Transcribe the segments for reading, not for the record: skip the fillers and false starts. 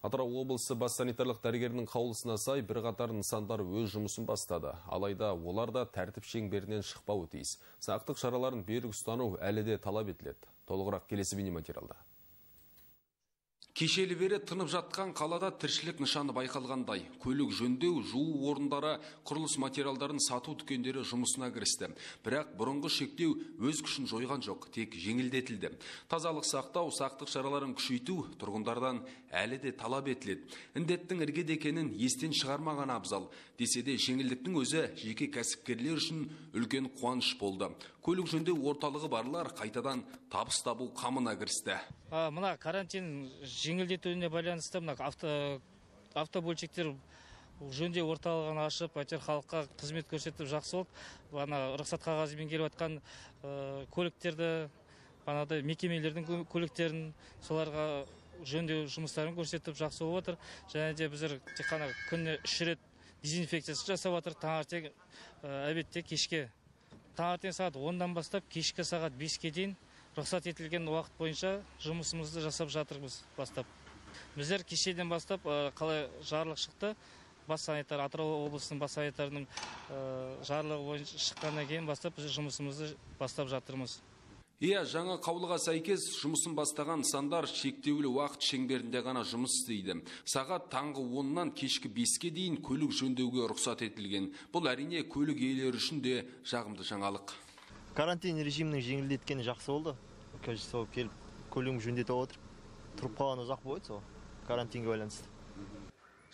Атырау облысы бас санитарлық дәрігерінің қаулысына сай бірқатар нысандар өз жұмысын бастады. Алайда олар да тәртіп шеңберінен шықпауы тиіс. Сақтық шараларын берік ұстану әлі де талап етіледі. Толығырақ келесі бейнематериалда. Кешелі бері тынып жатқан қалада тіршілік нышаны байқалғандай. Көлік жөндеу, жуу орындары, құрылыс материалдарын сату дүкендері жұмысына кірісті. Бірақ бұрынғы шектеу өз күшін жойған жоқ, тек жеңілдетілді. Тазалық сақтау, сақтық шараларын күшейту тұрғындардан әлі де талап етіледі. Індеттің іргеде екенін естен шығармаған абзал. Десе де жеңілдіктің өзі жеке кәсіпкерлер үшін үлкен қуаныш болды. Көлік жөндеу орталығы барлар қайтадан табыс табу қамына кірісті. Мына карантин жеңілдетуіне байланысты автобөлшектер жөндеу орталығын ашып, әйтеуір халыққа қызмет көрсетіп жақсы болды. Рұқсат қағазымен келіп жатқан көліктерді, мекемелердің көліктерін соларға жөндеу жұмыстарын көрсетіп жақсы болып отыр. Және де біздер тек қана күніне 3 рет дезинфекциясын жасап отыр. Таңертең әбетте кешке таңертең сағат 10-дан бастап кешкі сағат 5-ке дейін рұқсат етілген уақыт бойынша жұмысымызды жасап жатырмыз бастап. Біздер кешеден бастап қалай жарлық шықты, Атырау облысының бас санитарының жарлығы бойынша шыққаннан кейін бастап біз жұмысымызды бастап жатырмыз. Жаңа қаулыға сәйкес жұмысын бастаған нысандар шектеулі уақыт шеңберінде ғана жұмыс істейді. Сағат таңғы 10-нан кешкі 5-ке дейін көлік жөндеуге рұқсат етілген. Бұл әрине көлік иелері үшін де жағымды жаңалық. Карантин режимінің жеңілдеткені жақсы болды. Сол келіп көлігін жөндетіп отыр. Тұрып қалған ұзақ болды сол карантинге байланысты.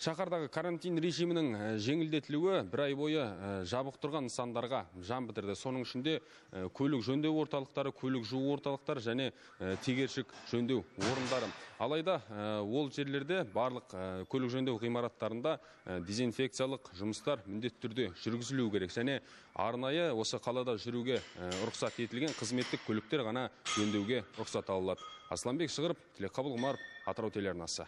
Шаһардағы карантин режимінің жеңілдетілуі бір ай бойы жабық тұрған нысандарға жан бітірді. Соның ішінде көлік жөндеу орталықтары, көлік жуу орталықтары және тегершік жөндеу орындары. Алайда ол жерлерде барлық көлік жөндеу ғимараттарында дезинфекциялық жұмыстар міндетті түрде жүргізілуі керек. Және арнайы осы қалада жүруге рұқсат етілген қызметтік көліктер ғана жөндеуге рұқсат алынады. Асланбек Шығырып, Тілекқабыл Ғұмаров, Атырау телеарнасы.